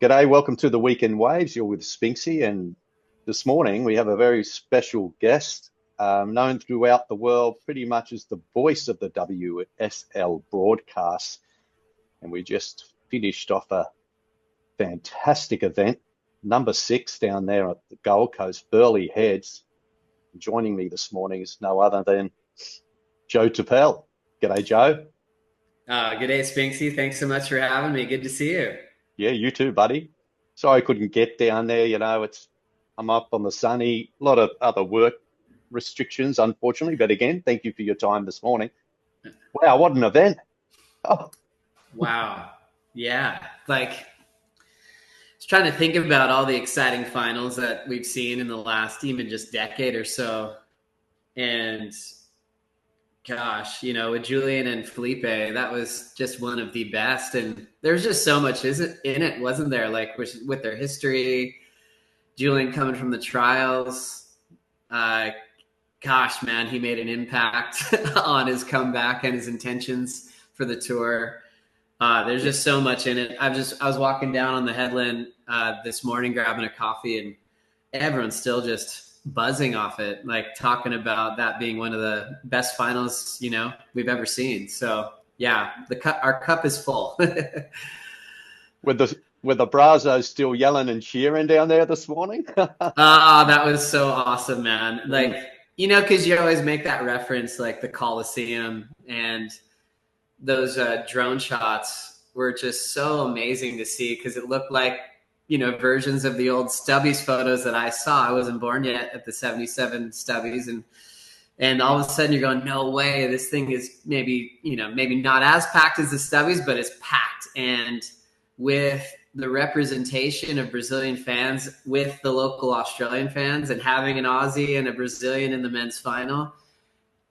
G'day, welcome to the Weekend Waves. You're with Spinksy, and this morning we have a very special guest, known throughout the world pretty much as the voice of the WSL broadcast. And we just finished off a fantastic event, number 6 down there at the Gold Coast, Burleigh Heads. Joining me this morning is no other than Joe Turpel. G'day, Joe. Good day, Spinksy. Thanks so much for having me. Good to see you. Yeah, you too, buddy. Sorry I couldn't get down there. I'm up on the sunny, a lot of other work restrictions, unfortunately. But again, thank you for your time this morning. Wow, what an event. Oh, Wow. Yeah. I was trying to think about all the exciting finals that we've seen in the last even just decade or so. And gosh, with Julian and Felipe, that was just one of the best. And there's just so much in it, wasn't there? Like with their history, Julian coming from the trials. Gosh, man, he made an impact on his comeback and his intentions for the tour. There's just so much in it. I was walking down on the headland this morning, grabbing a coffee, and everyone's still just buzzing off it, like talking about that being one of the best finals, we've ever seen. So yeah, our cup is full. With the Brazos still yelling and cheering down there this morning. That was so awesome, man. Because you always make that reference, like the Coliseum, and those drone shots were just so amazing to see, because it looked like versions of the old Stubbies photos that I saw. I wasn't born yet at the 77 Stubbies. And all of a sudden you're going, no way, this thing is maybe not as packed as the Stubbies, but it's packed. And with the representation of Brazilian fans with the local Australian fans, and having an Aussie and a Brazilian in the men's final,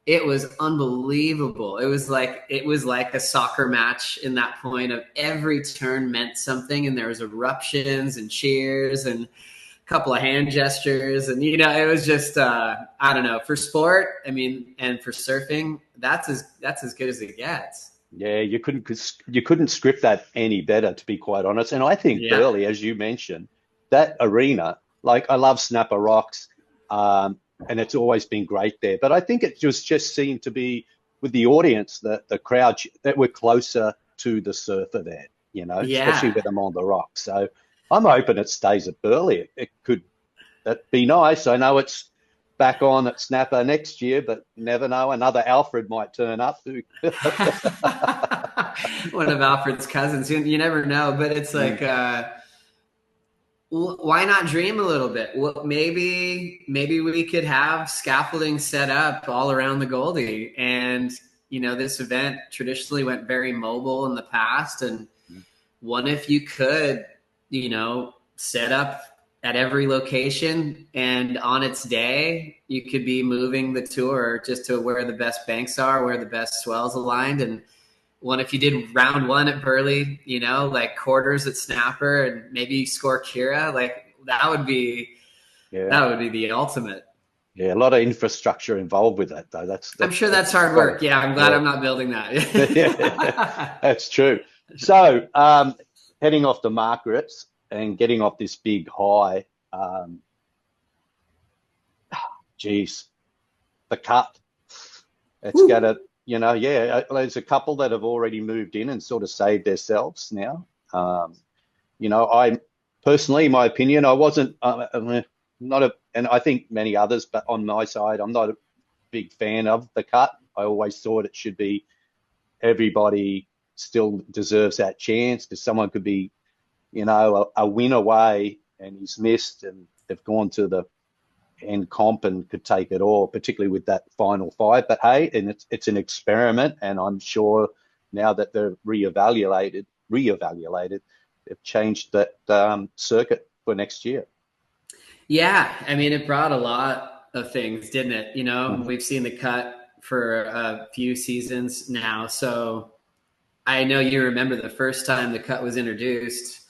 it was unbelievable. It was like a soccer match in that point of every turn meant something, and there was eruptions and cheers and a couple of hand gestures, and it was just I don't know, for sport, and for surfing, that's as good as it gets. Yeah, you couldn't script that any better, to be quite honest. And I think Burleigh, as you mentioned, that arena, like, I love Snapper Rocks. And it's always been great there. But I think it just seemed to be, with the audience, the crowd, that we're closer to the surfer there, especially with them on the rocks. So I'm hoping it stays at Burleigh. That'd be nice. I know it's back on at Snapper next year, but you never know. Another Alfred might turn up. One of Alfred's cousins. You never know. But it's like... why not dream a little bit? Well, maybe we could have scaffolding set up all around the Goldie. And, this event traditionally went very mobile in the past. And what if you could, set up at every location, and on its day, you could be moving the tour just to where the best banks are, where the best swells aligned. And what if you did round 1 at Burleigh, like quarters at Snapper, and maybe score Kira? Like, that would be the ultimate. Yeah, a lot of infrastructure involved with that, though. I'm sure that's hard work. Yeah, I'm glad I'm not building that. Yeah, that's true. So, heading off to Margaret's and getting off this big high, the cut. It's got to... there's a couple that have already moved in and sort of saved themselves now. I personally, my opinion, I wasn't and I think many others, but on my side, I'm not a big fan of the cut. I always thought it should be, everybody still deserves that chance, because someone could be, a win away and he's missed, and they've gone to the end comp and could take it all, particularly with that final 5. But hey, and it's an experiment, and I'm sure now that they're reevaluated, they've changed that circuit for next year. Yeah, it brought a lot of things, didn't it? We've seen the cut for a few seasons now, so I know you remember the first time the cut was introduced.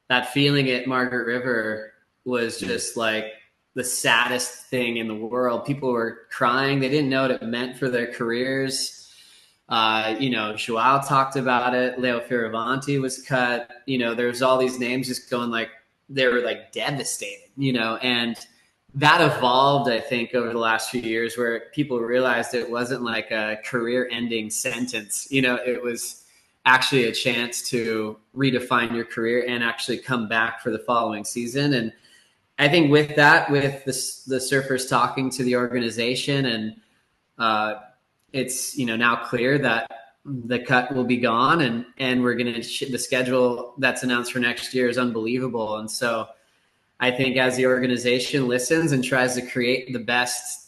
That feeling at Margaret River was just like the saddest thing in the world. People were crying. They didn't know what it meant for their careers. Joao talked about it. Leo Fioravanti was cut. There's all these names just going like they were like devastated, and that evolved, I think, over the last few years where people realized it wasn't like a career ending sentence. It was actually a chance to redefine your career and actually come back for the following season. And I think with that, with the surfers talking to the organization, and it's now clear that the cut will be gone, and we're going to the schedule that's announced for next year is unbelievable. And so I think as the organization listens and tries to create the best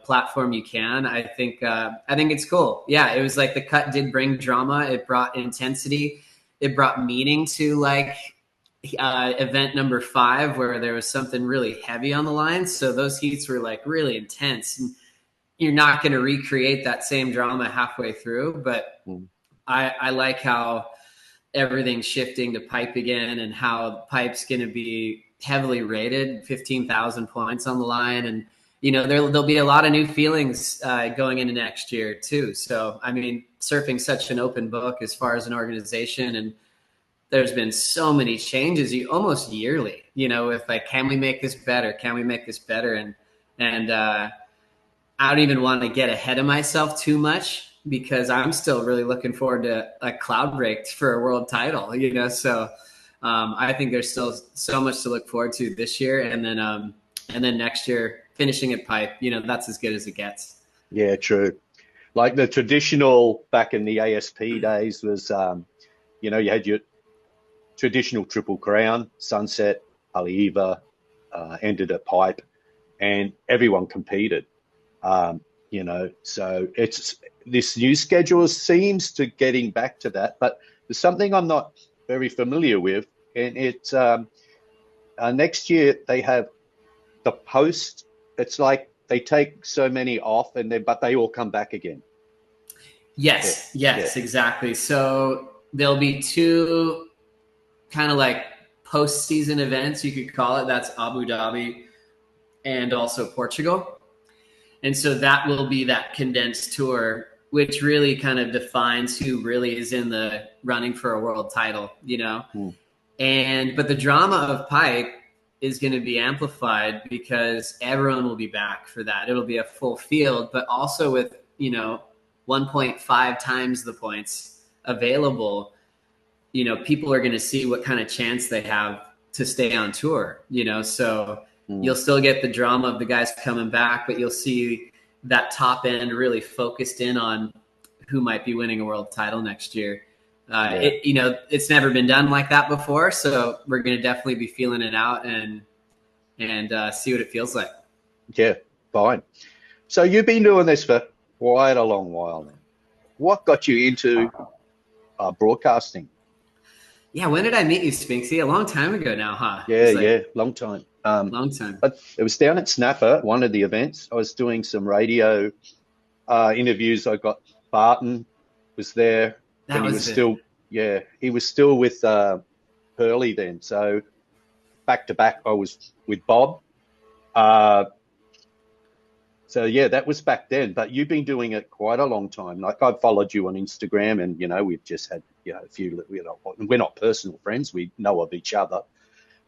platform you can, I think it's cool. Yeah, it was like the cut did bring drama. It brought intensity. It brought meaning to like event number 5 where there was something really heavy on the line. So those heats were like really intense. And you're not going to recreate that same drama halfway through, but I like how everything's shifting to pipe again, and how pipe's going to be heavily rated, 15,000 points on the line. And, there'll be a lot of new feelings going into next year too. So, I mean, surfing's such an open book as far as an organization, and there's been so many changes almost yearly, with like, can we make this better? Can we make this better? And I don't even want to get ahead of myself too much, because I'm still really looking forward to a cloud break for a world title, so I think there's still so much to look forward to this year. And then next year finishing at pipe, that's as good as it gets. Yeah, true. Like the traditional back in the ASP days was, you had your traditional Triple Crown, Sunset, Haleiwa, ended at pipe, and everyone competed. So it's this new schedule seems to getting back to that, but there's something I'm not very familiar with, and it's next year they have the post. It's like they take so many off, but they all come back again. Yes, exactly. So there'll be 2 kind of like postseason events, you could call it. That's Abu Dhabi and also Portugal. And so that will be that condensed tour, which really kind of defines who really is in the running for a world title, But the drama of pipe is going to be amplified because everyone will be back for that. It'll be a full field, but also with, 1.5 times the points available, people are going to see what kind of chance they have to stay on tour, so you'll still get the drama of the guys coming back, but you'll see that top end really focused in on who might be winning a world title next year. It's never been done like that before, so we're going to definitely be feeling it out and see what it feels like. Yeah, fine. So you've been doing this for quite a long while now. What got you into broadcasting? Yeah, when did I meet you, Spinksy? A long time ago now, huh? Yeah, long time. Long time. But it was down at Snapper, one of the events. I was doing some radio interviews. I got Barton was there. He was still with Hurley then. So back to back, I was with Bob. So yeah, that was back then. But you've been doing it quite a long time. Like I've followed you on Instagram, and we've just had a few. We're not personal friends. We know of each other.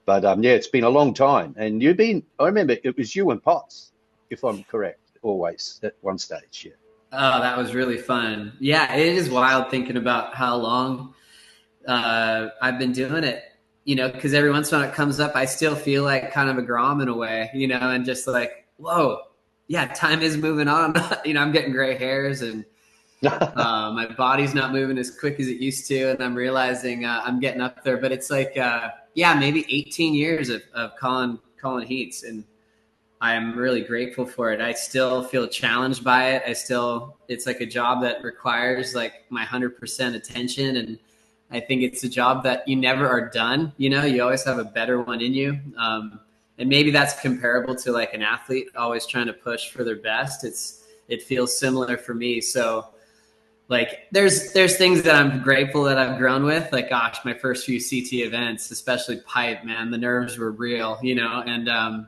But it's been a long time. And I remember it was you and Potts, if I'm correct, always at one stage. Yeah. Oh, that was really fun. Yeah, it is wild thinking about how long I've been doing it, because every once in a while it comes up, I still feel like kind of a Grom in a way, and just like, whoa, yeah, time is moving on. I'm getting gray hairs and my body's not moving as quick as it used to. And I'm realizing I'm getting up there, but it's like, maybe 18 years of calling heats. And I'm really grateful for it. I still feel challenged by it. It's like a job that requires like my 100% attention. And I think it's a job that you never are done. You always have a better one in you. And maybe that's comparable to like an athlete always trying to push for their best. It feels similar for me. So like there's things that I'm grateful that I've grown with. Like, gosh, my first few CT events, especially pipe, man, the nerves were real, and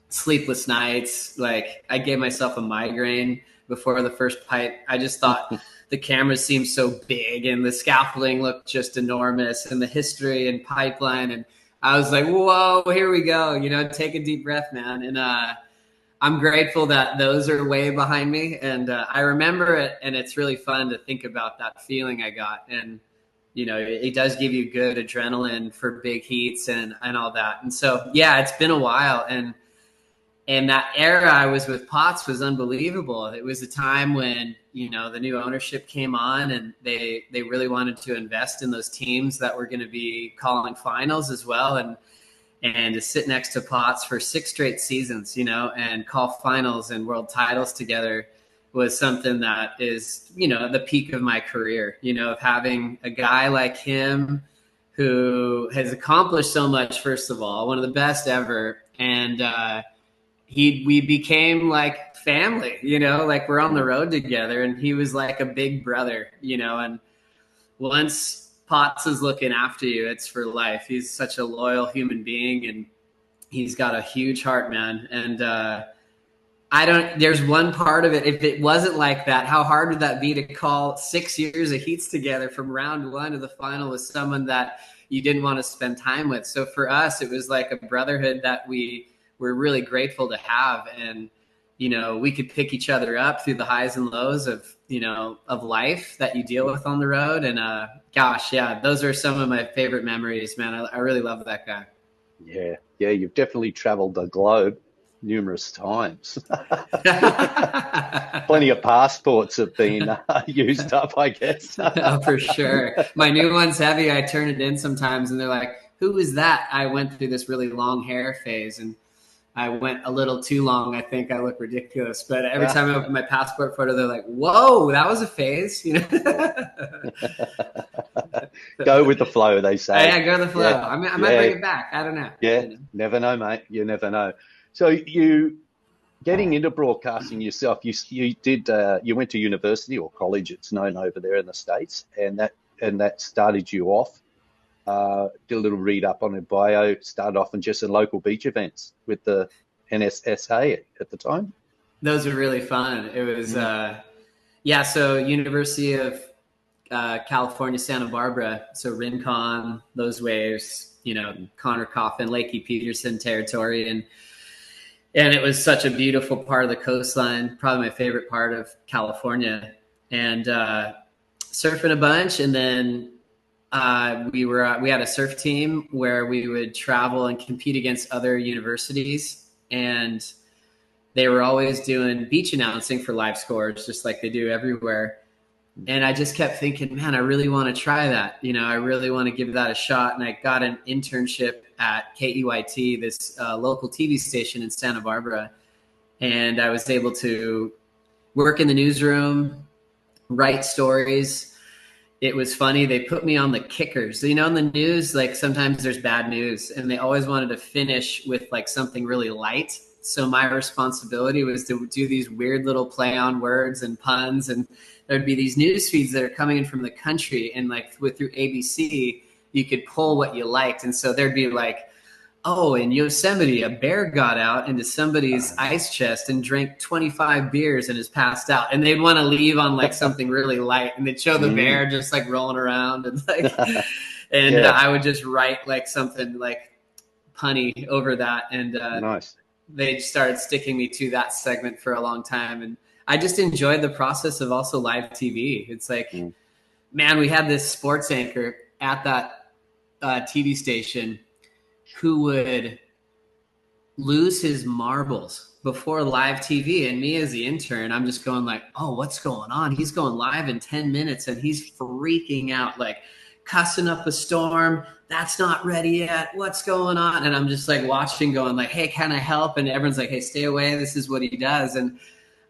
sleepless nights. Like I gave myself a migraine before the first pipe. I just thought the cameras seemed so big and the scaffolding looked just enormous and the history and pipeline. And I was like, whoa, here we go. Take a deep breath, man. And I'm grateful that those are way behind me. And I remember it, and it's really fun to think about that feeling I got. And, it does give you good adrenaline for big heats and all that. And so, yeah, it's been a while. And that era I was with Potts was unbelievable. It was a time when, the new ownership came on, and they really wanted to invest in those teams that were going to be calling finals as well. And to sit next to Potts for 6 straight seasons, and call finals and world titles together was something that is, the peak of my career, of having a guy like him who has accomplished so much, first of all, one of the best ever. And we became like family, like we're on the road together, and he was like a big brother, and once Potts is looking after you, it's for life. He's such a loyal human being, and he's got a huge heart, man. And there's one part of it, if it wasn't like that, how hard would that be to call 6 years of heats together from round one to the final with someone that you didn't want to spend time with? So for us, it was like a brotherhood that we're really grateful to have. And, we could pick each other up through the highs and lows of life that you deal with on the road. And gosh, yeah, those are some of my favorite memories, man. I really love that guy. Yeah. You've definitely traveled the globe numerous times. Plenty of passports have been used up, I guess. Oh, for sure. My new one's heavy. I turn it in sometimes, and they're like, who is that? I went through this really long hair phase, and I went a little too long. I think I look ridiculous, but every time I open my passport photo, they're like, whoa, that was a phase. Go with the flow, they say. Yeah, go with the flow. Yeah. I might bring it back. I don't know. Yeah, never know, mate. You never know. So you getting into broadcasting yourself, you did you went to university or college, it's known over there in the States, and that started you off. Did a little read up on your bio, started off in just in local beach events with the NSSA at the time. Those were really fun. It was, so University of California, Santa Barbara. So Rincon, those waves, Connor Coffin, Lakey Peterson territory. And it was such a beautiful part of the coastline, probably my favorite part of California. And surfing a bunch, and then we had a surf team where we would travel and compete against other universities, and they were always doing beach announcing for live scores, just like they do everywhere. And I just kept thinking, man, I really want to try that. I really want to give that a shot. And I got an internship at KEYT, this local TV station in Santa Barbara. And I was able to work in the newsroom, write stories. It was funny. They put me on the kickers. In the news, like sometimes there's bad news, and they always wanted to finish with like something really light. So my responsibility was to do these weird little play on words and puns. And there'd be these news feeds that are coming in from the country, and like through ABC, you could pull what you liked. And so there'd be like, oh, in Yosemite, a bear got out into somebody's ice chest and drank 25 beers and is passed out. And they'd want to leave on like something really light, and they'd show the bear just like rolling around and like, and I would just write like something like punny over that. And nice. They started sticking me to that segment for a long time. And I just enjoyed the process of also live TV. It's like, man, we had this sports anchor at that TV station who would lose his marbles before live TV. And me as the intern, I'm just going like, oh, what's going on? He's going live in 10 minutes and he's freaking out, like cussing up a storm. That's not ready yet. What's going on? And I'm just like watching going like, hey, can I help? And everyone's like, hey, stay away. This is what he does. And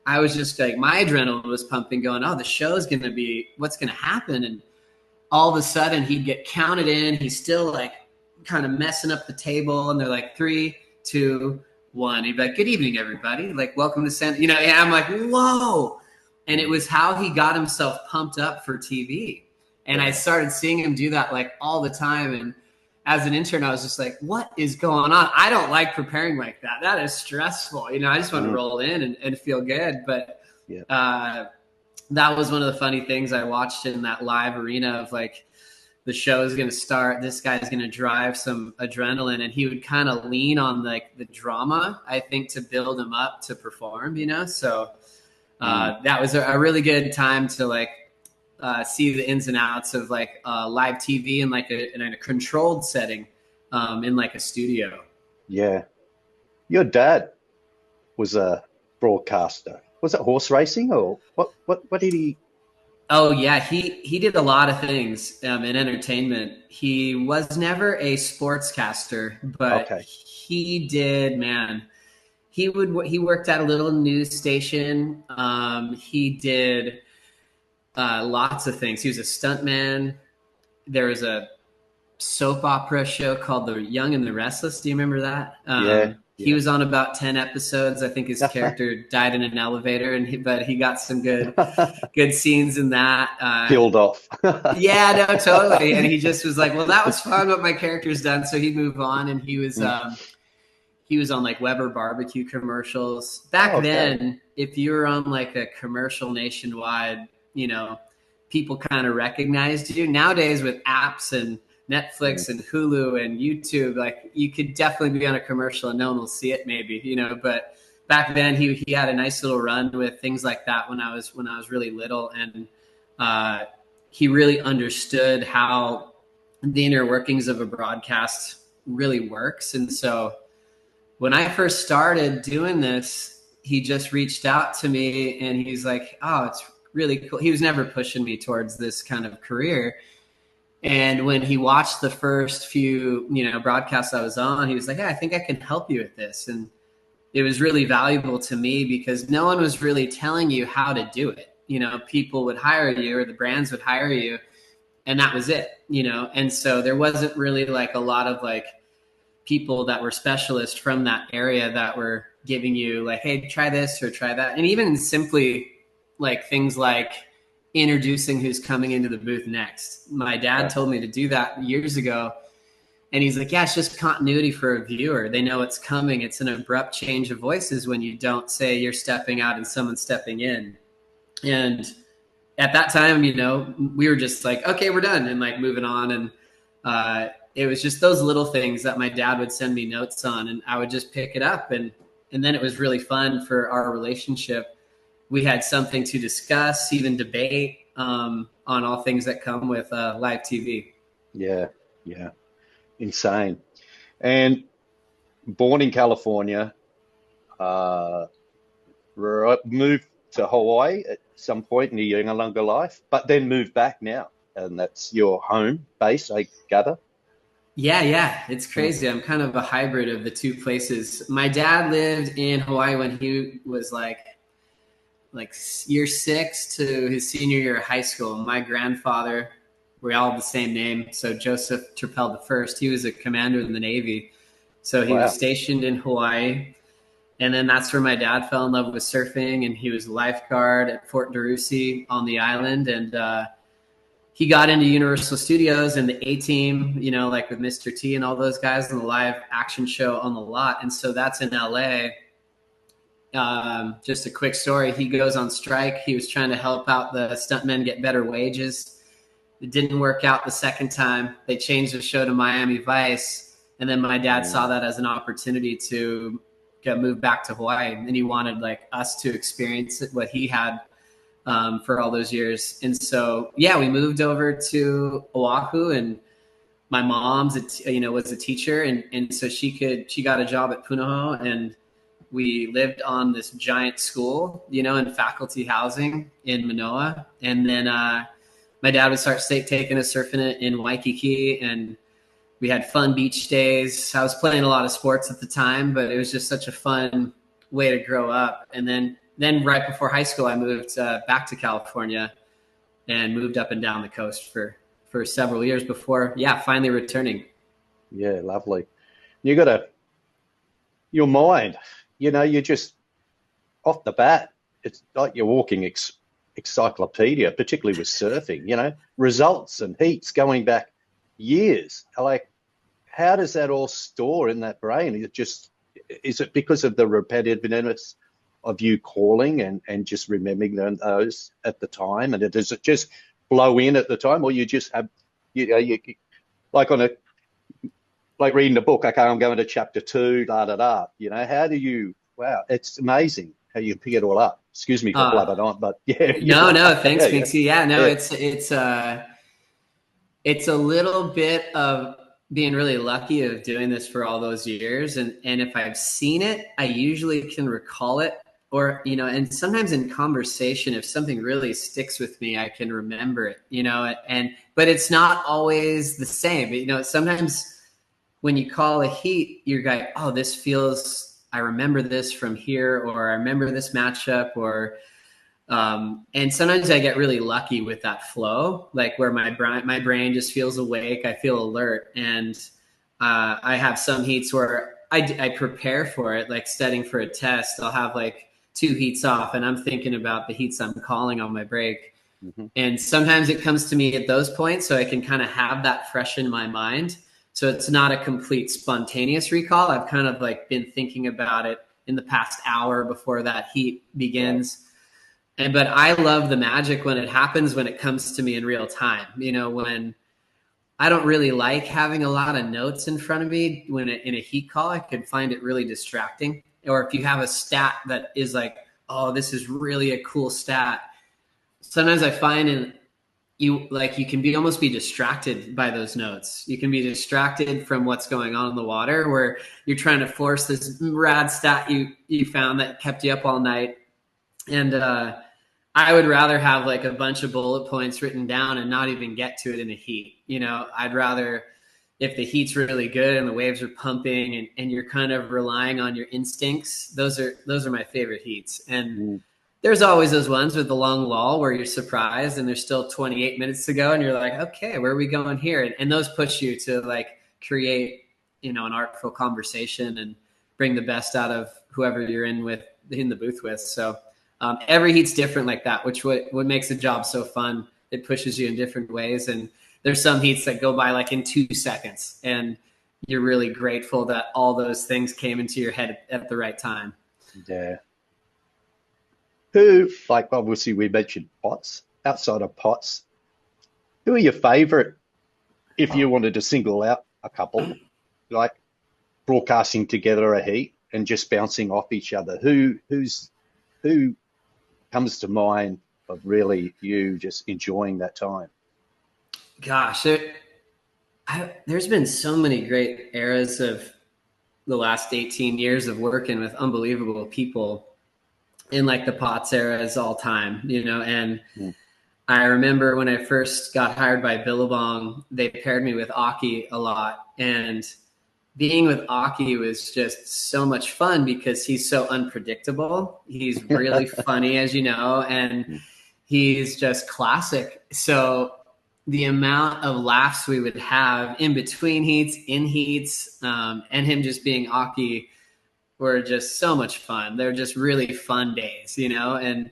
I was just like, my adrenaline was pumping going, oh, the show's going to be, what's going to happen? And all of a sudden he'd get counted in. He's still like kind of messing up the table. And they're like 3, 2, 1. He'd be like, good evening, everybody. Like, welcome to San, and I'm like, whoa. And it was how he got himself pumped up for TV. And I started seeing him do that like all the time. And as an intern, I was just like, what is going on? I don't like preparing like that. That is stressful. I just want to roll in and feel good. But that was one of the funny things I watched in that live arena of like, the show is going to start. This guy's going to drive some adrenaline, and he would kind of lean on like the drama, I think, to build him up to perform, you know? So that was a really good time to like see the ins and outs of like live TV in like in a controlled setting in like a studio. Yeah. Your dad was a broadcaster. Was it horse racing or what did he? Oh yeah, he did a lot of things in entertainment. He was never a sportscaster, but Okay. he did, man. He worked at a little news station. He did lots of things. He was a stuntman. There was a soap opera show called The Young and the Restless. Do you remember that? Yeah. He Yeah. was on about 10 episodes. I think his character died in an elevator, but he got some good scenes in that. Peeled off. Yeah, no, totally. And he just was like, well, that was fun, but my character's done. So he'd move on, and he was on like Weber barbecue commercials. Back then, if you were on like a commercial nationwide, you know, people kind of recognized you. Nowadays with apps and Netflix and Hulu and YouTube, like you could definitely be on a commercial and no one will see it maybe, you know, but back then he had a nice little run with things like that when I was really little. And he really understood how the inner workings of a broadcast really works. And so when I first started doing this, he just reached out to me and he's like, oh, it's really cool. He was never pushing me towards this kind of career. And when he watched the first few, you know, broadcasts I was on, he was like, yeah, I think I can help you with this. And it was really valuable to me because no one was really telling you how to do it. You know, people would hire you or the brands would hire you and that was it, you know? And so there wasn't really like a lot of like people that were specialists from that area that were giving you like, hey, try this or try that. And even simply like things like introducing who's coming into the booth next. My dad told me to do that years ago. And he's like, yeah, it's just continuity for a viewer. They know it's coming. It's an abrupt change of voices when you don't say you're stepping out and someone's stepping in. And at that time, you know, we were just like, okay, we're done and like moving on. And it was just those little things that my dad would send me notes on and I would just pick it up. And then it was really fun for our relationship. We had something to discuss, even debate on all things that come with live TV. Yeah. Yeah. Insane. And born in California, moved to Hawaii at some point in your younger life, but then moved back now. And that's your home base, I gather. Yeah. It's crazy. I'm kind of a hybrid of the two places. My dad lived in Hawaii when he was like year 6 to his senior year of high school. My grandfather, we all have the same name. So Joseph Turpel the first, he was a commander in the Navy. So he was stationed in Hawaii. And then that's where my dad fell in love with surfing. And he was a lifeguard at Fort DeRussy on the island. And he got into Universal Studios and the A-Team, you know, like with Mr. T and all those guys on the live action show on the lot. And so that's in LA. Just a quick story. He goes on strike. He was trying to help out the stuntmen get better wages. It didn't work out the second time. They changed the show to Miami Vice. And then my dad saw that as an opportunity to move back to Hawaii. And he wanted like us to experience what he had for all those years. And so, yeah, we moved over to Oahu and my mom's, was a teacher. And so she got a job at Punahou and we lived on this giant school, you know, in faculty housing in Manoa. And then my dad would start taking us surfing it in Waikiki. And we had fun beach days. I was playing a lot of sports at the time, but it was just such a fun way to grow up. And then right before high school, I moved back to California and moved up and down the coast for several years before, finally returning. Yeah, lovely. You got your mind. You know, you're just off the bat. It's like you're walking encyclopedia, particularly with surfing, you know, results and heats going back years. Like, how does that all store in that brain? Is it because of the repetitiveness of you calling and just remembering those at the time? And does it just flow in at the time, or you just have, like like reading a book, okay, I'm going to chapter 2, da da da. How do you? Wow, it's amazing how you pick it all up. Excuse me for blabbing on, but yeah. No, thanks, Spinksy. Yeah, no, yeah. it's a little bit of being really lucky of doing this for all those years. And if I've seen it, I usually can recall it, or, and sometimes in conversation, if something really sticks with me, I can remember it, but it's not always the same. Sometimes when you call a heat, you're like, oh, I remember this from here, or I remember this matchup, or, and sometimes I get really lucky with that flow, like where my brain just feels awake. I feel alert. And I have some heats where I prepare for it, like studying for a test. I'll have like 2 heats off and I'm thinking about the heats I'm calling on my break. Mm-hmm. And sometimes it comes to me at those points, so I can kind of have that fresh in my mind. So it's not a complete spontaneous recall. I've kind of like been thinking about it in the past hour before that heat begins. Right. But I love the magic when it happens, when it comes to me in real time. When I don't really like having a lot of notes in front of me in a heat call, I could find it really distracting. Or if you have a stat that is like, oh, this is really a cool stat. Sometimes I find you can almost be distracted by those notes. You can be distracted from what's going on in the water, where you're trying to force this rad stat you found that kept you up all night. And I would rather have like a bunch of bullet points written down and not even get to it in a heat. I'd rather, if the heat's really good and the waves are pumping and you're kind of relying on your instincts, those are my favorite heats. And there's always those ones with the long lull where you're surprised and there's still 28 minutes to go and you're like, okay, where are we going here? And those push you to like create, an artful conversation and bring the best out of whoever you're in the booth with. So every heat's different like that, which what makes the job so fun. It pushes you in different ways. And there's some heats that go by like in 2 seconds and you're really grateful that all those things came into your head at the right time. Yeah. Who, like obviously we mentioned Potts, outside of Potts, who are your favorite, if you wanted to single out a couple, like broadcasting together a heat and just bouncing off each other? Who comes to mind of really you just enjoying that time? Gosh, there's been so many great eras of the last 18 years of working with unbelievable people in like the Potts era is all time, and I remember when I first got hired by Billabong, they paired me with Aki a lot, and being with Aki was just so much fun because he's so unpredictable. He's really funny, as you know, and he's just classic. So the amount of laughs we would have in between heats, in heats, and him just being Aki were just so much fun. They're just really fun days, and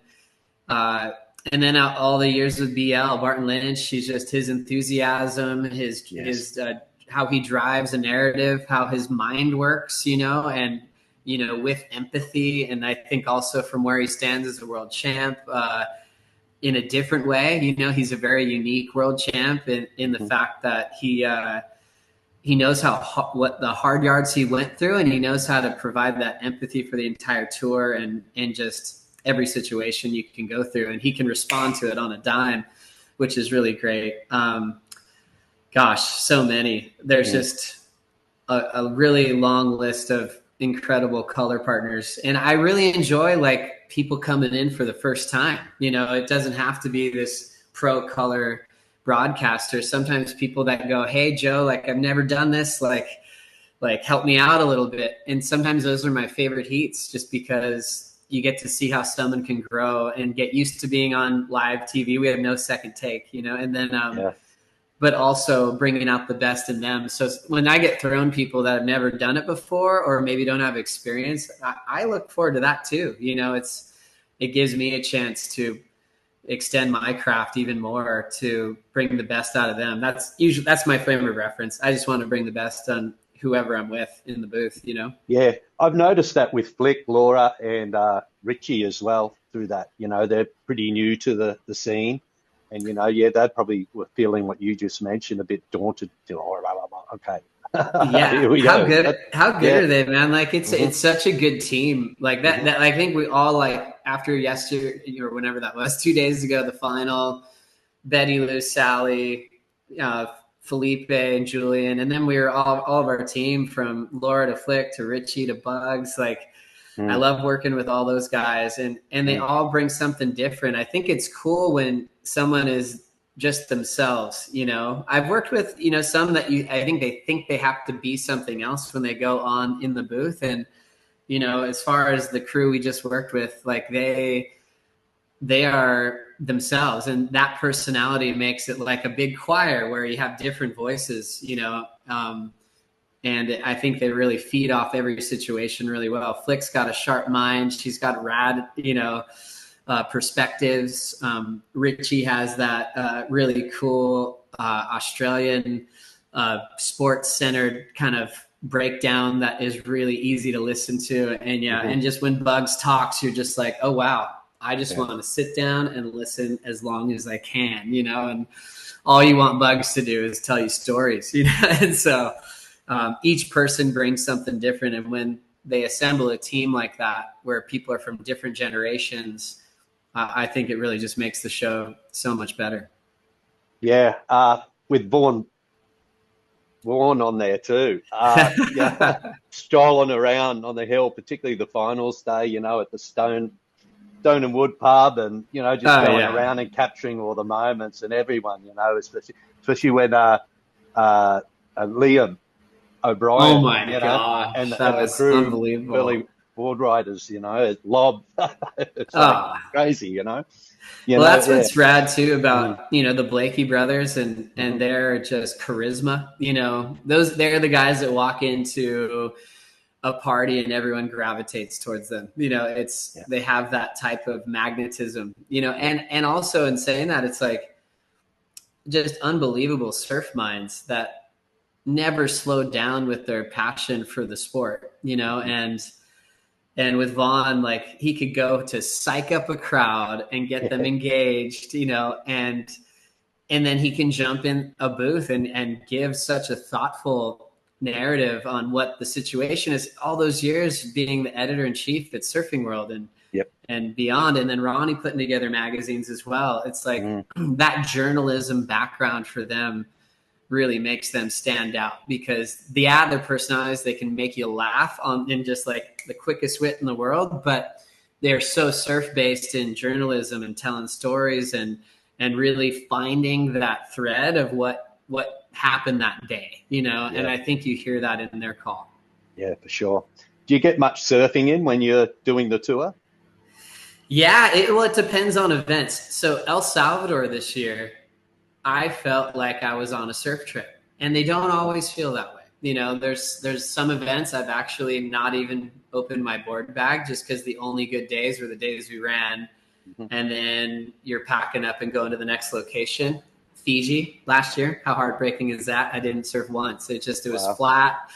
then all the years with BL, Barton Lynch, he's just his enthusiasm, his how he drives a narrative, how his mind works, and, with empathy. And I think also from where he stands as a world champ, in a different way, he's a very unique world champ in the fact that he knows what the hard yards he went through, and he knows how to provide that empathy for the entire tour and just every situation you can go through, and he can respond to it on a dime, which is really great. Gosh, so many. There's just a really long list of incredible color partners, and I really enjoy like people coming in for the first time. It doesn't have to be this pro color broadcaster. Sometimes people that go, hey Joe, like I've never done this, like help me out a little bit. And sometimes those are my favorite heats, just because you get to see how someone can grow and get used to being on live TV. We have no second take, and then but also bringing out the best in them. So when I get thrown people that have never done it before or maybe don't have experience, I look forward to that too. It gives me a chance to extend my craft even more to bring the best out of them. That's my frame of reference. I just want to bring the best on whoever I'm with in the booth, you know? Yeah, I've noticed that with Flick, Laura, and Richie as well through that. You know, they're pretty new to the scene. And, you know, yeah, they probably were feeling what you just mentioned, a bit daunted. Okay, Yeah. here we How go. good, how good Yeah. are they, man? Like it's such a good team. Like Hmm. that I think we all like after yesterday or whenever that was, 2 days ago, the final, Betty, Lou, Sally, uh, Felipe and Julian. And then we were all of our team from Laura to Flick to Richie to Bugs. Like I Mm, love working with all those guys and they mm, all bring something different. I think it's cool when someone is just themselves, you know. I've worked with, you know, some that I think they have to be something else when they go on in the booth. And, you know, as far as the crew we just worked with, like they are themselves, and that personality makes it like a big choir where you have different voices, you know. And I think they really feed off every situation really well. Flick's got a sharp mind. She's got rad, you know, perspectives. Richie has that really cool Australian sports-centered kind of breakdown that is really easy to listen to. And yeah, hmm and just when Bugs talks, you're just like, oh wow, I just Yeah. want to sit down and listen as long as I can, you know. And all you want Bugs to do is tell you stories, you know. And so each person brings something different, and when they assemble a team like that where people are from different generations, I think it really just makes the show so much better. Yeah. With Vaughan on there too. Yeah, strolling around on the hill, particularly the finals day, you know, at the Stone and Wood pub, and you know, just Oh going yeah. around and capturing all the moments and everyone, you know, especially when Liam Oh O'Brien, my you know, gosh, that and the was crew, unbelievable. early board riders, you know, lob. It's like Oh, crazy, you know. well, that's Yeah. what's rad too Mm, about, you know, the Blakey brothers and mhm. their just charisma. You know, they're the guys that walk into a party and everyone gravitates towards them. You know, Yeah, they have that type of magnetism. You know, yeah, and also in saying that, it's like just unbelievable surf minds that never slowed down with their passion for the sport. You know, mhm. and with Vaughn, like he could go to psych up a crowd and get them Yeah, engaged, you know, and then he can jump in a booth and give such a thoughtful narrative on what the situation is. All those years being the editor in chief at Surfing World yep. and beyond, and then Ronnie putting together magazines as well. It's like Mm, that journalism background for them really makes them stand out because their personalities, they can make you laugh on in just like the quickest wit in the world, but they're so surf based in journalism and telling stories and really finding that thread of what happened that day, you know. And yeah, I think you hear that in their call. yeah, for sure. Do you get much surfing in when you're doing the tour? Yeah, it depends on events. So El Salvador this year, I felt like I was on a surf trip, and they don't always feel that way. You know, there's some events I've actually not even opened my board bag just because the only good days were the days we ran, Mhm. and then you're packing up and going to the next location. Fiji last year, how heartbreaking is that? I didn't surf once. It was Wow. flat.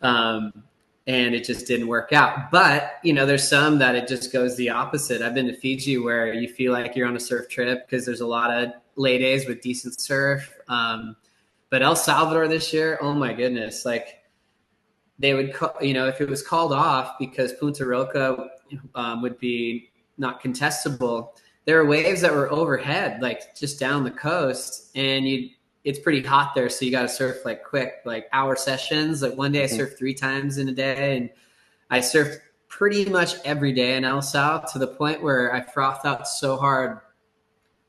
Um, and it just didn't work out. But you know, there's some that it just goes the opposite. I've been to Fiji where you feel like you're on a surf trip because there's a lot of lay days with decent surf. But El Salvador this year, oh my goodness, like they would, you know, if it was called off because Punta Roca would be not contestable, there were waves that were overhead, like just down the coast, and it's pretty hot there, so you got to surf like quick, like hour sessions. Like one day I Mhm. surfed 3 times in a day, and I surfed pretty much every day in El Sal to the point where I frothed out so hard.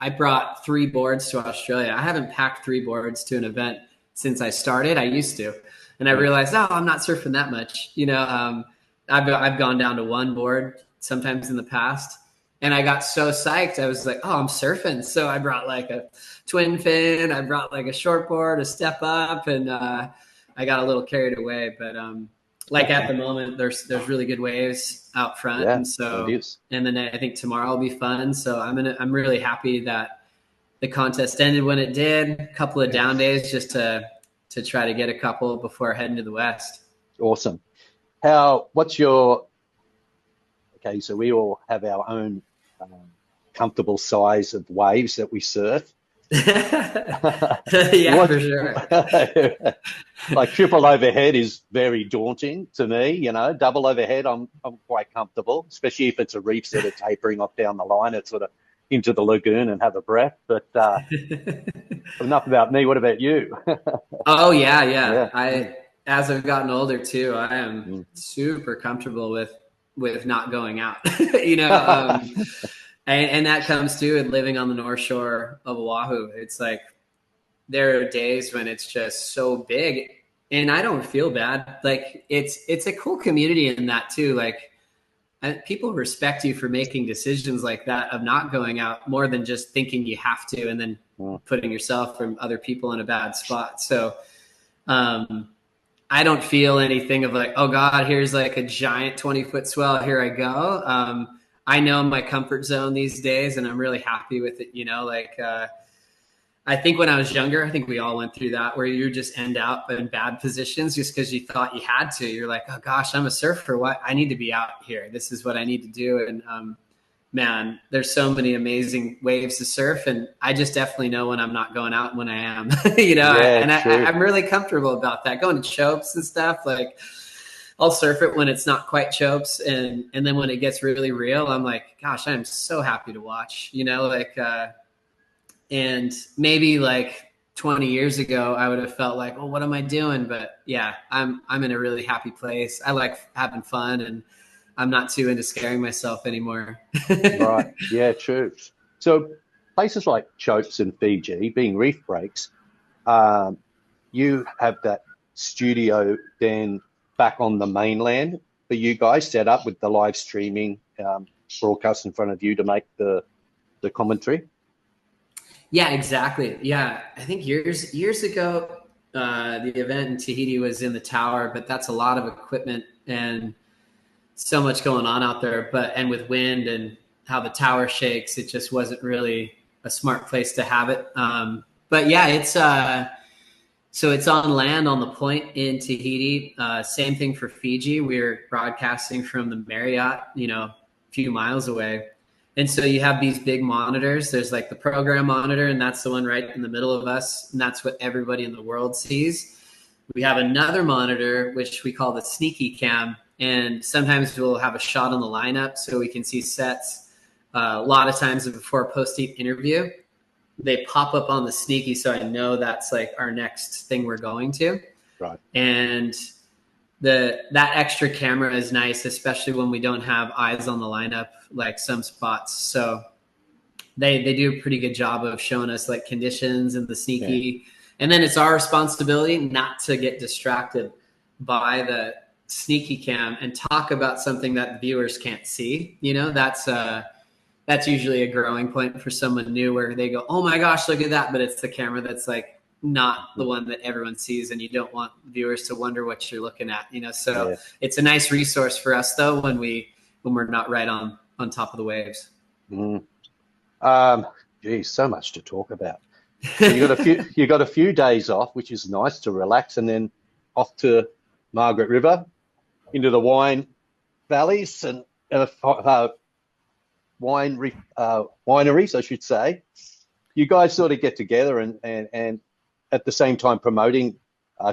I brought 3 boards to Australia. I haven't packed 3 boards to an event since I started. I used to, and I Yeah. realized, oh, I'm not surfing that much. You know, I've gone down to 1 board sometimes in the past, and I got so psyched. I was like, oh, I'm surfing. So I brought like a twin fin. I brought like a short board, a step up, and I got a little carried away. But like at the moment, there's really good waves out front, Yeah, and it so is. and then I think tomorrow will be fun. So I'm really happy that the contest ended when it did. A couple of Yeah. down days just to to try to get a couple before heading to the West. Awesome. Okay, so we all have our own comfortable size of waves that we surf. Yeah, for sure. Like triple overhead is very daunting to me. Double overhead, I'm quite comfortable, especially if it's a reef sort of tapering off down the line. It's sort of into the lagoon and have a breath. But enough about me. What about you? Oh yeah. As I've gotten older too, I am super comfortable with not going out. And that comes to it living on the North Shore of Oahu. It's like there are days when it's just so big and I don't feel bad. Like it's a cool community in that too. Like people respect you for making decisions like that of not going out more than just thinking you have to and then putting yourself or other people in a bad spot. So I don't feel anything of like, oh God, here's like a giant 20-foot swell. Here I go. I know my comfort zone these days and I'm really happy with it. I think when I was younger, I think we all went through that where you just end up in bad positions just because you thought you had to. You're like, oh gosh, I'm a surfer. What? I need to be out here. This is what I need to do. And man, there's so many amazing waves to surf. And I just definitely know when I'm not going out and when I am, I'm really comfortable about that. Going to chopes and stuff, like I'll surf it when it's not quite chopes. And then when it gets really real, I'm like, gosh, I'm so happy to watch, and maybe like 20 years ago, I would have felt like, oh, what am I doing? But yeah, I'm in a really happy place. I like having fun and I'm not too into scaring myself anymore. Right. Yeah, true. So places like Chopes and Fiji being reef breaks, you have that studio then back on the mainland for you guys set up with the live streaming broadcast in front of you to make the commentary. Yeah, exactly. Yeah, I think years ago, the event in Tahiti was in the tower, but that's a lot of equipment and so much going on out there. And with wind and how the tower shakes, it just wasn't really a smart place to have it. But yeah, it's so it's on land on the point in Tahiti. Same thing for Fiji. We're broadcasting from the Marriott, a few miles away. And so you have these big monitors. There's like the program monitor, and that's the one right in the middle of us. And that's what everybody in the world sees. We have another monitor, which we call the sneaky cam. And sometimes we'll have a shot on the lineup so we can see sets. A lot of times before a post-heat interview, they pop up on the sneaky. So I know that's like our next thing we're going to. Right. And that extra camera is nice, especially when we don't have eyes on the lineup, like some spots. So they do a pretty good job of showing us like conditions and the sneaky. Yeah. And then it's our responsibility not to get distracted by the sneaky cam and talk about something that viewers can't see. That's usually a growing point for someone new where they go, oh my gosh, look at that. But it's the camera that's like not the one that everyone sees, and you don't want viewers to wonder what you're looking at, so yeah. It's a nice resource for us though when we're not right on top of the waves. Geez, so much to talk about. So you got a few days off, which is nice to relax, and then off to Margaret River into the wine valleys and wineries, I should say. You guys sort of get together and at the same time promoting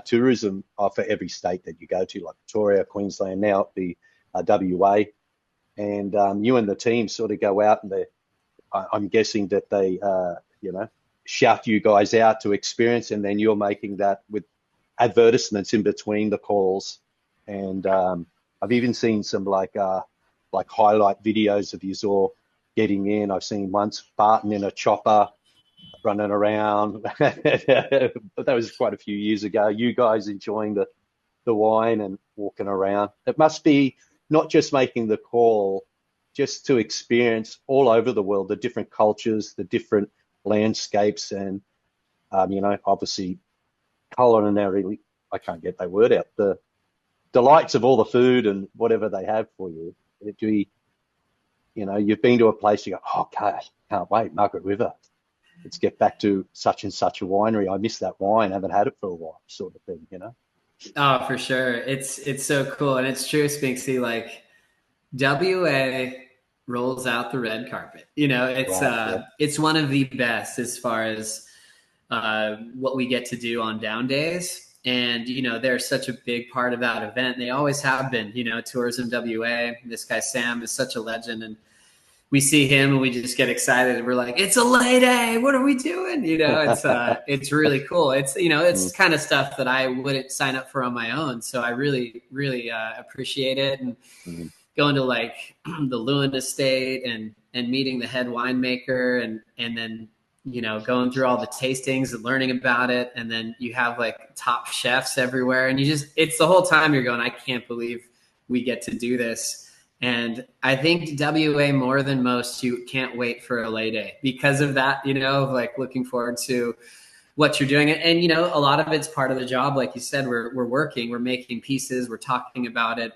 tourism for every state that you go to, like Victoria, Queensland, now the WA. And you and the team sort of go out and I'm guessing that they, shout you guys out to experience, and then you're making that with advertisements in between the calls. And I've even seen some like highlight videos of you all getting in. I've seen once Barton in a chopper running around. That was quite a few years ago. You guys enjoying the wine and walking around. It must be not just making the call, just to experience all over the world, the different cultures, the different landscapes, and obviously culinarily, I can't get that word out, the delights of all the food and whatever they have for you. It'd be, you've been to a place, you go, oh, God, can't wait, Margaret River. let's get back to such and such a winery. I miss that wine. I haven't had it for a while, sort of thing, you know? Oh, for sure. It's so cool. And it's true, Spinksy, like WA rolls out the red carpet. You know, it's one of the best as far as what we get to do on down days. And, you know, they're such a big part of that event. They always have been, you know, Tourism WA. This guy, Sam, is such a legend. And we see him and we just get excited. And we're like, it's a lay day. What are we doing? You know, it's really cool. It's, you know, it's kind of stuff that I wouldn't sign up for on my own. So I really, really appreciate it. And going to like the Lewin estate and meeting the head winemaker and then, you know, going through all the tastings and learning about it. And then you have like top chefs everywhere. And it's the whole time you're going, I can't believe we get to do this. And I think WA more than most, you can't wait for a lay day because of that, you know, like looking forward to what you're doing. And, you know, a lot of it's part of the job. Like you said, we're working, we're making pieces, we're talking about it.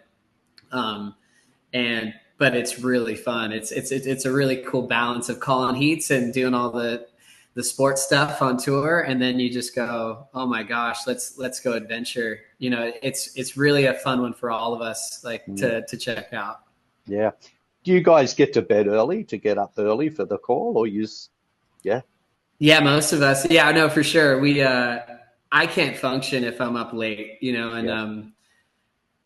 But it's really fun. It's a really cool balance of calling heats and doing all the sports stuff on tour. And then you just go, oh my gosh, let's go adventure. You know, it's really a fun one for all of us, like to check out. Yeah. Do you guys get to bed early to get up early for the call or yeah? Yeah, most of us. Yeah, no, for sure. I can't function if I'm up late, you know,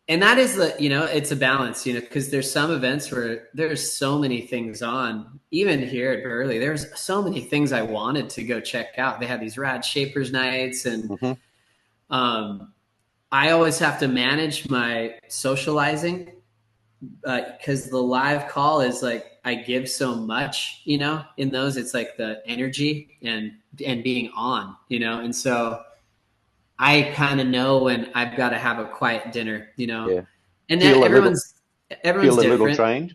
and that is you know, it's a balance, you know, because there's some events where there's so many things on, even here at Burley, there's so many things I wanted to go check out. They had these rad Shapers nights and, I always have to manage my socializing, because the live call is like I give so much, you know, in those it's like the energy and being on, you know, and so I kind of know when I've got to have a quiet dinner, you know, and then everyone's feel a different. Little trained.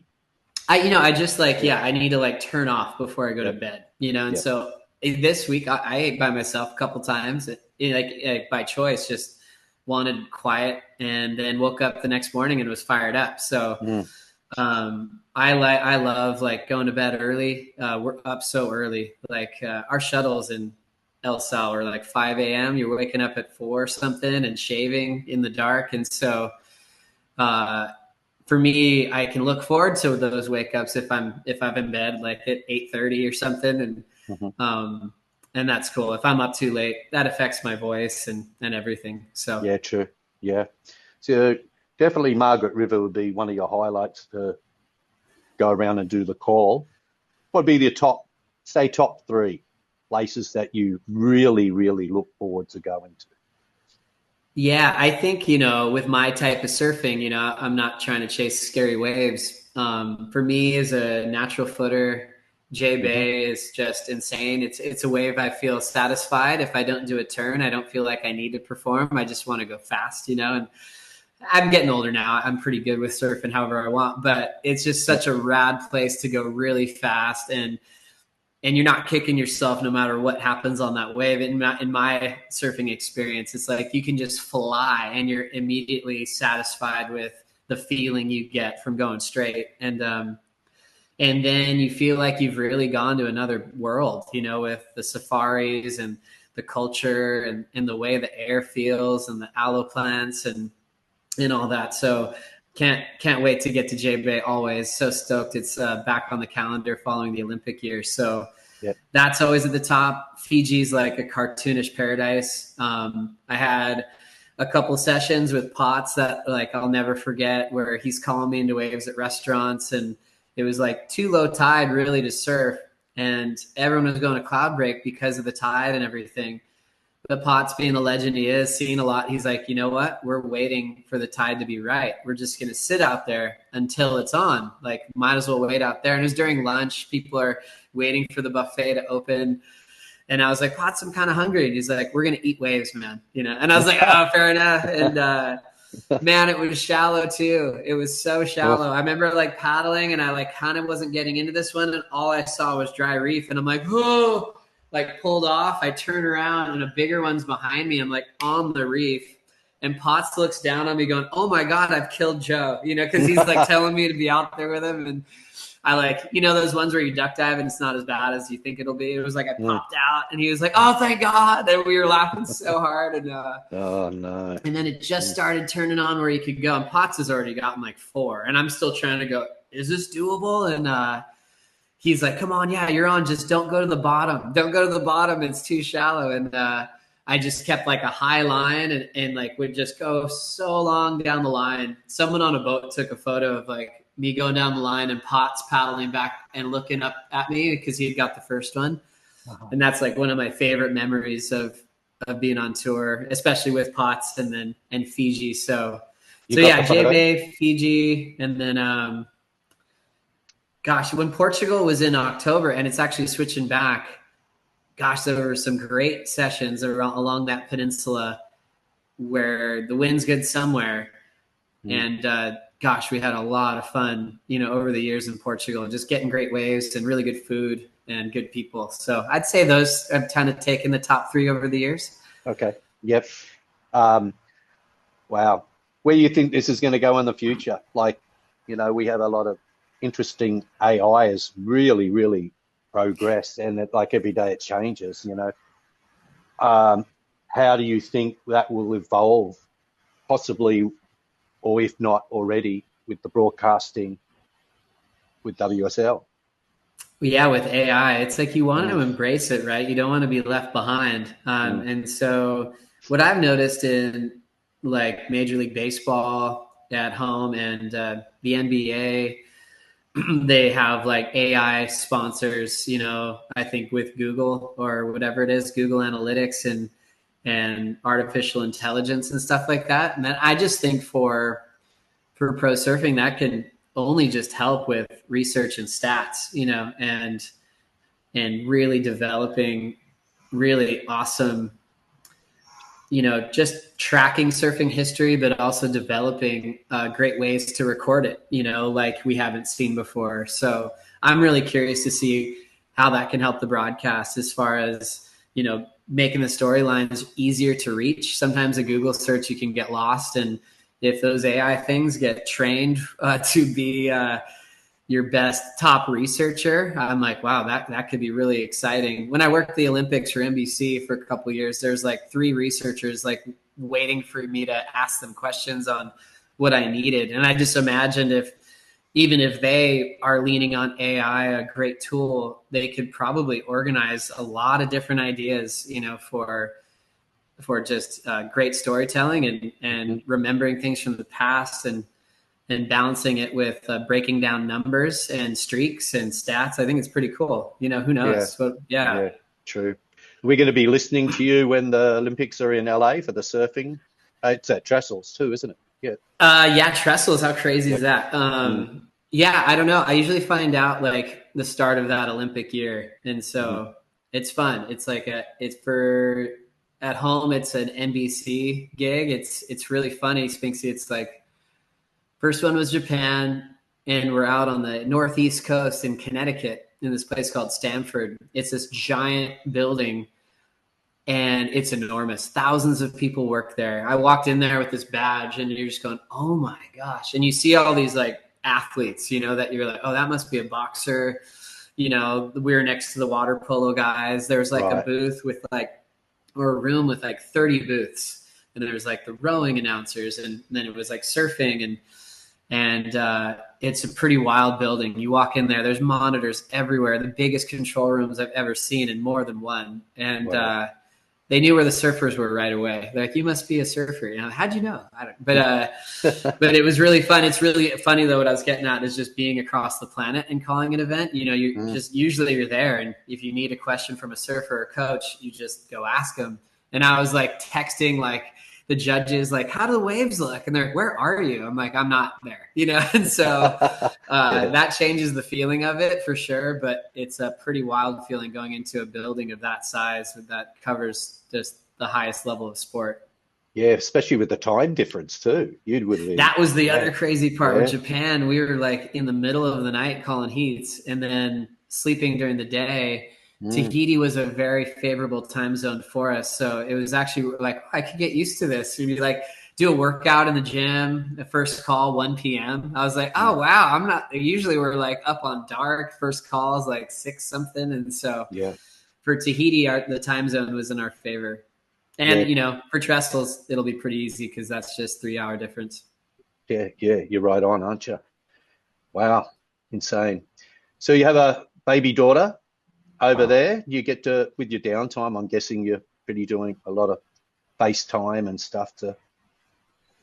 I just like I need to like turn off before I go to bed, you know, and so this week I ate by myself a couple times, like by choice, just wanted quiet, and then woke up the next morning and was fired up. So I love like going to bed early. We're up so early, like our shuttles in El Sal are like 5 a.m. You're waking up at 4 something and shaving in the dark. And so for me, I can look forward to those wake ups if I'm in bed like at 8:30 or something. And that's cool. If I'm up too late, that affects my voice and everything. So yeah, true. Yeah. So definitely Margaret River would be one of your highlights to go around and do the call. What would be the top 3 places that you really, really look forward to going to? Yeah, I think, you know, with my type of surfing, you know, I'm not trying to chase scary waves. For me as a natural footer, J Bay is just insane. It's a wave I feel satisfied. If I don't do a turn, I don't feel like I need to perform. I just want to go fast, you know, and I'm getting older now. I'm pretty good with surfing however I want, but it's just such a rad place to go really fast and you're not kicking yourself no matter what happens on that wave. In my surfing experience, it's like you can just fly and you're immediately satisfied with the feeling you get from going straight. And then you feel like you've really gone to another world, you know, with the safaris and the culture and the way the air feels and the aloe plants and all that. So can't wait to get to J Bay always. So stoked. It's back on the calendar following the Olympic year. So that's always at the top. Fiji's like a cartoonish paradise. I had a couple sessions with Potts that like I'll never forget, where he's calling me into waves at restaurants, and it was like too low tide really to surf, and everyone was going to cloud break because of the tide and everything. But Potts, being the legend he is, seeing a lot, he's like, you know what? We're waiting for the tide to be right. We're just going to sit out there until it's on. Like, might as well wait out there. And it was during lunch. People are waiting for the buffet to open. And I was like, Potts, I'm kind of hungry. And he's like, we're going to eat waves, man. You know? And I was like, oh, fair enough. And man, it was shallow too. It was so shallow. I remember like paddling and I like kind of wasn't getting into this one. And all I saw was dry reef. And I'm like, oh, like pulled off. I turn around and a bigger one's behind me. I'm like on the reef. And Potts looks down on me going, "Oh my God, I've killed Joe," because he's like telling me to be out there with him. And I those ones where you duck dive and it's not as bad as you think it'll be. It was like I popped out and he was like, "Oh, thank God." And we were laughing so hard. And oh no. And then it just started turning on where you could go. And Potts has already gotten like 4. And I'm still trying to go, is this doable? And he's like, "Come on, yeah, you're on. Just don't go to the bottom. Don't go to the bottom. It's too shallow." And I just kept like a high line and like would just go so long down the line. Someone on a boat took a photo of like me going down the line and Potts paddling back and looking up at me because he had got the first one. And that's like one of my favorite memories of being on tour, especially with Potts and Fiji. So yeah, J-Bay, Fiji, and then when Portugal was in October and it's actually switching back, there were some great sessions along that peninsula where the wind's good somewhere. And we had a lot of fun, over the years in Portugal, just getting great waves and really good food and good people. So I'd say those have kind of taken the top 3 over the years. Okay. Yep. Wow. Where do you think this is going to go in the future? Like, we have a lot of interesting AI has really, really progressed, and like every day it changes, How do you think that will evolve, possibly, or if not already, with the broadcasting with WSL? Yeah, with AI, it's like you want to embrace it, right? You don't want to be left behind. And so what I've noticed in like Major League Baseball at home and the NBA, they have like AI sponsors, I think with Google or whatever it is, Google Analytics and artificial intelligence and stuff like that. And then I just think for pro surfing, that can only just help with research and stats, and really developing really awesome, just tracking surfing history, but also developing great ways to record it, like we haven't seen before. So I'm really curious to see how that can help the broadcast as far as, making the storylines easier to reach. Sometimes a Google search, you can get lost. And if those AI things get trained to be your best top researcher, I'm like, wow, that could be really exciting. When I worked the Olympics for NBC for a couple of years, there's like 3 researchers like waiting for me to ask them questions on what I needed. And I just imagined even if they are leaning on AI, a great tool, they could probably organize a lot of different ideas, for just great storytelling and remembering things from the past and balancing it with breaking down numbers and streaks and stats. I think it's pretty cool. Who knows? Yeah. But yeah, true. We're going to be listening to you when the Olympics are in LA for the surfing. It's at Trestles too, isn't it? Yeah. Trestles. How crazy is that? Yeah, I don't know. I usually find out like the start of that Olympic year, and so it's fun. It's like at home. It's an NBC gig. It's really funny, Spinksy. It's like first one was Japan, and we're out on the northeast coast in Connecticut in this place called Stamford. It's this giant building, and it's enormous. Thousands of people work there. I walked in there with this badge, and you're just going, oh my gosh. And you see all these like athletes, that you're like, oh, that must be a boxer. We were next to the water polo guys. There's like a booth with or a room with like 30 booths. And there's like the rowing announcers, and then it was like surfing and it's a pretty wild building. You walk in there, there's monitors everywhere, the biggest control rooms I've ever seen in more than one. And they knew where the surfers were right away. They're like, you must be a surfer. How'd you know? I don't. But it was really fun. It's really funny though. What I was getting at is just being across the planet and calling an event. Just usually you're there, and if you need a question from a surfer or coach, you just go ask them. And I was like texting like the judges, like, how do the waves look? And they're like, where are you? I'm like, I'm not there, And so that changes the feeling of it for sure. But it's a pretty wild feeling going into a building of that size that covers just the highest level of sport. Yeah, especially with the time difference too. That was the other crazy part with Japan. We were like in the middle of the night calling heats and then sleeping during the day. Tahiti was a very favorable time zone for us. So it was actually like, I could get used to this. We'd be like do a workout in the gym. The first call, 1 p.m. I was like, oh, wow. I'm not, usually we're like up on dark. First call is like 6 something. And so for Tahiti, the time zone was in our favor. And, you know, for Trestles, it'll be pretty easy because that's just 3-hour difference. Yeah, you're right on, aren't you? Wow, insane. So you have a baby daughter over there. You get to, with your downtime, I'm guessing you're pretty doing a lot of FaceTime and stuff to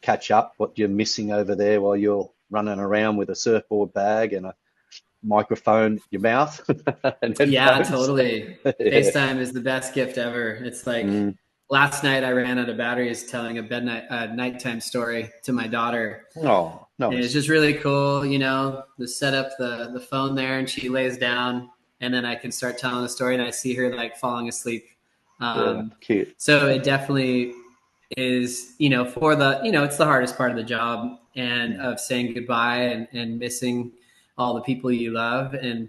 catch up what you're missing over there while you're running around with a surfboard bag and a microphone in your mouth. Yeah, totally. FaceTime is the best gift ever. It's like last night I ran out of batteries telling a nighttime story to my daughter. Oh, no. It's just really cool, you know, to set up the phone there and she lays down and then I can start telling the story and I see her like falling asleep. Cute. So it definitely is, you know, for the, you know, it's the hardest part of the job and of saying goodbye and missing all the people you love. And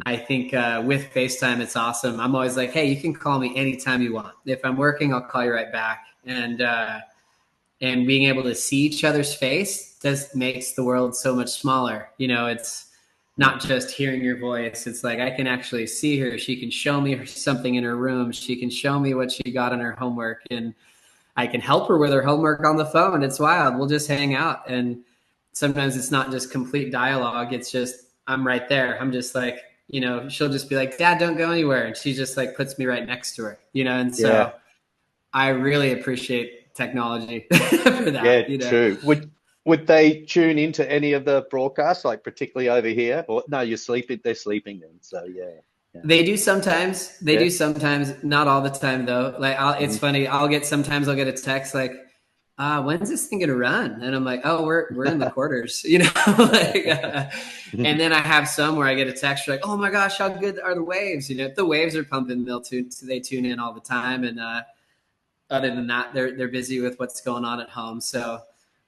I think with FaceTime, it's awesome. I'm always like, hey, you can call me anytime you want. If I'm working, I'll call you right back. And being able to see each other's face just makes the world so much smaller. You know, it's not just hearing your voice. It's like I can actually see her. She can show me something in her room. She can show me what she got in her homework. And I can help her with her homework on the phone. It's wild. We'll just hang out. And sometimes it's not just complete dialogue. It's just, I'm right there. I'm just like, you know, she'll just be like, Dad, don't go anywhere. And she just like puts me right next to her, you know? And so I really appreciate technology for that. Yeah, you know? true. Would they tune into any of the broadcasts, like particularly over here? Or no, you're sleeping. They're sleeping then. So yeah. They do sometimes. They do sometimes. Not all the time though. Like it's funny. I'll get a text like, when's this thing gonna run? And I'm like, oh, we're in the quarters, you know. And then I have some where I get a text like, oh my gosh, how good are the waves? You know, if the waves are pumping, they tune in all the time. And other than that, they're busy with what's going on at home. So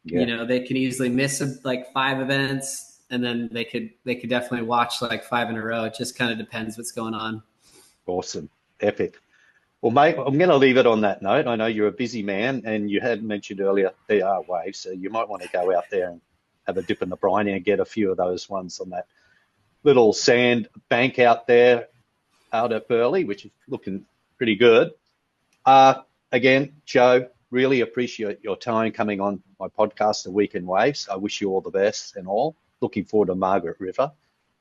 you know, they can easily miss like 5 events, and then they could definitely watch like 5 in a row. It just kind of depends what's going on. Awesome, epic. Well, mate, I'm going to leave it on that note. I know you're a busy man, and you had mentioned earlier there are waves, so you might want to go out there and have a dip in the briny and get a few of those ones on that little sand bank out there out at Burleigh, which is looking pretty good. Again, Joe, really appreciate your time coming on my podcast, The Weekend Waves. I wish you all the best and all. Looking forward to Margaret River,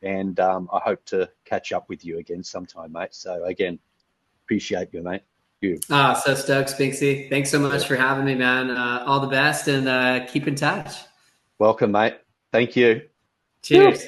and I hope to catch up with you again sometime, mate. So again, appreciate you, mate. You. So stoked, Spinksy. Thanks so much for having me, man. All the best, and keep in touch. Welcome, mate. Thank you. Cheers.